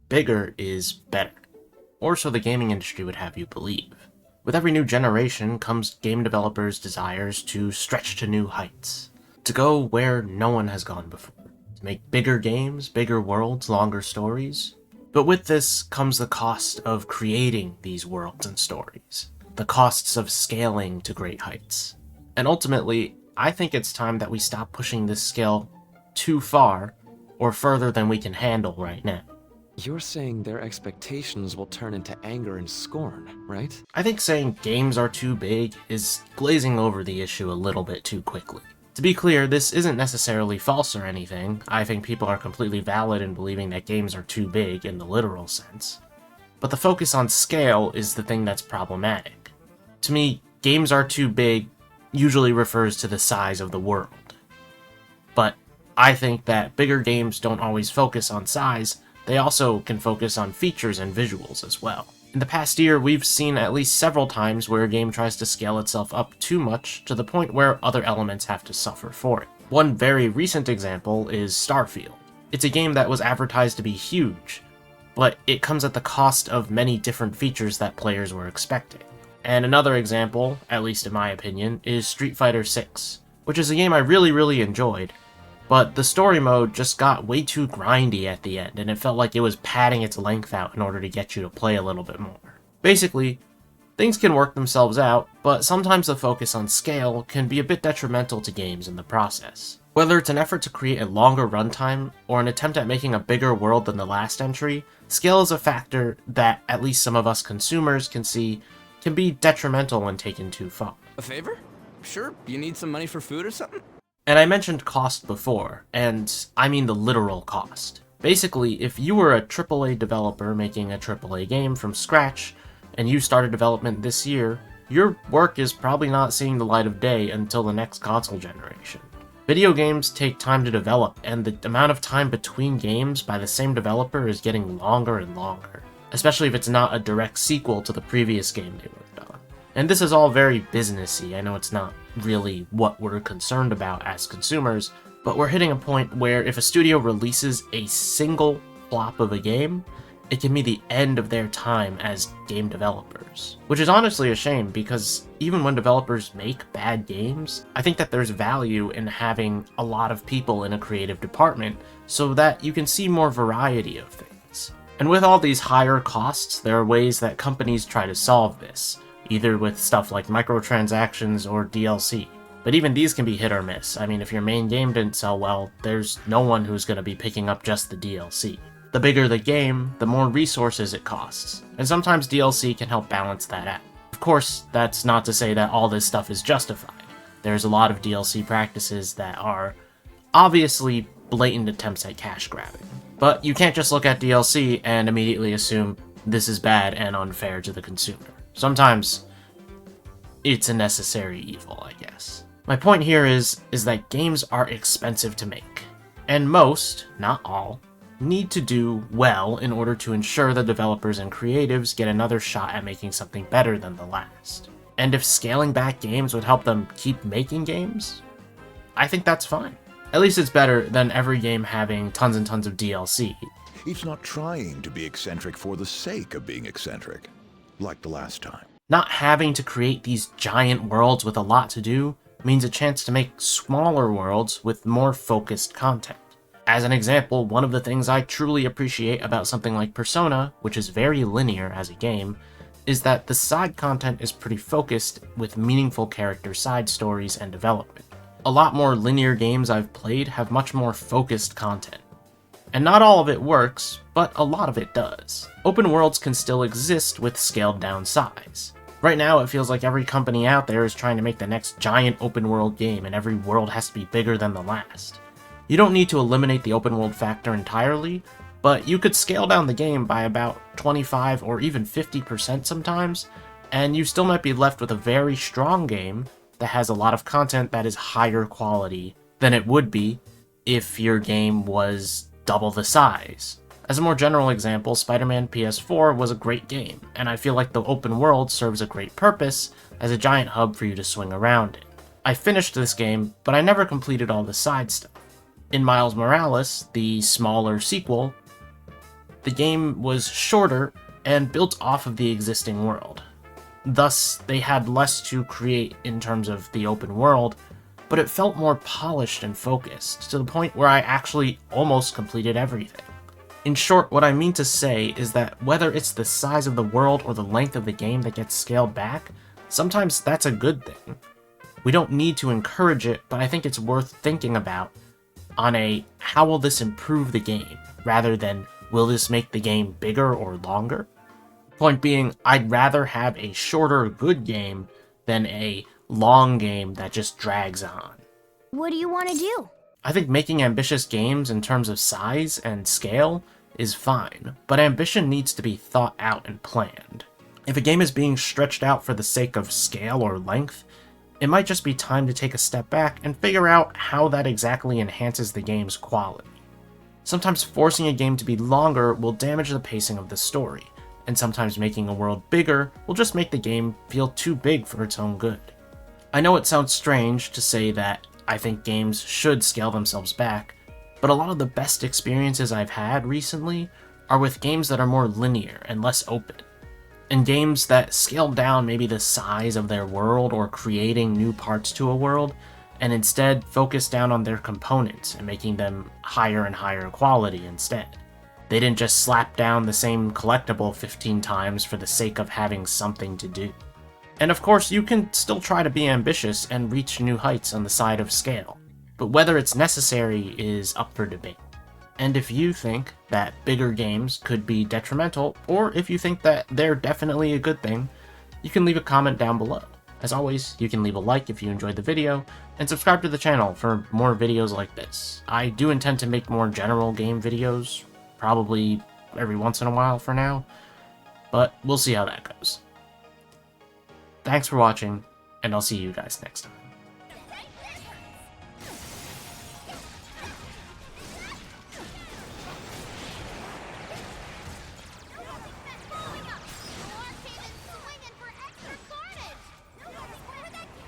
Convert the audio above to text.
bigger is better. Or so the gaming industry would have you believe. With every new generation comes game developers' desires to stretch to new heights, to go where no one has gone before, to make bigger games, bigger worlds, longer stories. But with this comes the cost of creating these worlds and stories, the costs of scaling to great heights. And ultimately, I think it's time that we stop pushing this scale too far or further than we can handle right now. You're saying their expectations will turn into anger and scorn, right? I think saying games are too big is glazing over the issue a little bit too quickly. To be clear, this isn't necessarily false or anything. I think people are completely valid in believing that games are too big in the literal sense. But the focus on scale is the thing that's problematic. To me, games are too big usually refers to the size of the world. But I think that bigger games don't always focus on size, they also can focus on features and visuals as well. In the past year, we've seen at least several times where a game tries to scale itself up too much to the point where other elements have to suffer for it. One very recent example is Starfield. It's a game that was advertised to be huge, but it comes at the cost of many different features that players were expecting. And another example, at least in my opinion, is Street Fighter 6, which is a game I really enjoyed, but the story mode just got way too grindy at the end, and it felt like it was padding its length out in order to get you to play a little bit more. Basically, things can work themselves out, but sometimes the focus on scale can be a bit detrimental to games in the process. Whether it's an effort to create a longer runtime, or an attempt at making a bigger world than the last entry, scale is a factor that at least some of us consumers can see can be detrimental when taken too far. A favor? Sure, you need some money for food or something? And I mentioned cost before, and I mean the literal cost. Basically, if you were a AAA developer making a AAA game from scratch, and you started development this year, your work is probably not seeing the light of day until the next console generation. Video games take time to develop, and the amount of time between games by the same developer is getting longer and longer, especially if it's not a direct sequel to the previous game they worked on. And this is all very businessy. I know it's not really what we're concerned about as consumers, but we're hitting a point where if a studio releases a single flop of a game, it can be the end of their time as game developers. Which is honestly a shame, because even when developers make bad games, I think that there's value in having a lot of people in a creative department so that you can see more variety of things. And with all these higher costs, there are ways that companies try to solve this, either with stuff like microtransactions or DLC. But even these can be hit or miss. I mean, if your main game didn't sell well, there's no one who's going to be picking up just the DLC. The bigger the game, the more resources it costs, and sometimes DLC can help balance that out. Of course, that's not to say that all this stuff is justified. There's a lot of DLC practices that are obviously blatant attempts at cash grabbing. But you can't just look at DLC and immediately assume this is bad and unfair to the consumer. Sometimes it's a necessary evil, I guess. My point here is that games are expensive to make, and most, not all, need to do well in order to ensure the developers and creatives get another shot at making something better than the last. And if scaling back games would help them keep making games, I think that's fine. At least it's better than every game having tons and tons of DLC. It's not trying to be eccentric for the sake of being eccentric, like the last time. Not having to create these giant worlds with a lot to do means a chance to make smaller worlds with more focused content. As an example, one of the things I truly appreciate about something like Persona, which is very linear as a game, is that the side content is pretty focused with meaningful character side stories and development. A lot more linear games I've played have much more focused content. And not all of it works, but a lot of it does. Open worlds can still exist with scaled down size. Right now, it feels like every company out there is trying to make the next giant open world game, and every world has to be bigger than the last. You don't need to eliminate the open world factor entirely, but you could scale down the game by about 25 or even 50% sometimes, and you still might be left with a very strong game that has a lot of content that is higher quality than it would be if your game was double the size. As a more general example, Spider-Man PS4 was a great game, and I feel like the open world serves a great purpose as a giant hub for you to swing around in. I finished this game, but I never completed all the side stuff. In Miles Morales, the smaller sequel, the game was shorter and built off of the existing world. Thus, they had less to create in terms of the open world, but it felt more polished and focused, to the point where I actually almost completed everything. In short, what I mean to say is that whether it's the size of the world or the length of the game that gets scaled back, sometimes that's a good thing. We don't need to encourage it, but I think it's worth thinking about on a how will this improve the game, rather than will this make the game bigger or longer? Point being, I'd rather have a shorter good game than a long game that just drags on. What do you want to do? I think making ambitious games in terms of size and scale is fine, but ambition needs to be thought out and planned. If a game is being stretched out for the sake of scale or length, it might just be time to take a step back and figure out how that exactly enhances the game's quality. Sometimes forcing a game to be longer will damage the pacing of the story, and sometimes making a world bigger will just make the game feel too big for its own good. I know it sounds strange to say that I think games should scale themselves back, but a lot of the best experiences I've had recently are with games that are more linear and less open, and games that scale down maybe the size of their world or creating new parts to a world, and instead focus down on their components and making them higher and higher quality instead. They didn't just slap down the same collectible 15 times for the sake of having something to do. And of course, you can still try to be ambitious and reach new heights on the side of scale, but whether it's necessary is up for debate. And if you think that bigger games could be detrimental, or if you think that they're definitely a good thing, you can leave a comment down below. As always, you can leave a like if you enjoyed the video, and subscribe to the channel for more videos like this. I do intend to make more general game videos, probably every once in a while for now, but we'll see how that goes. Thanks for watching, and I'll see you guys next time.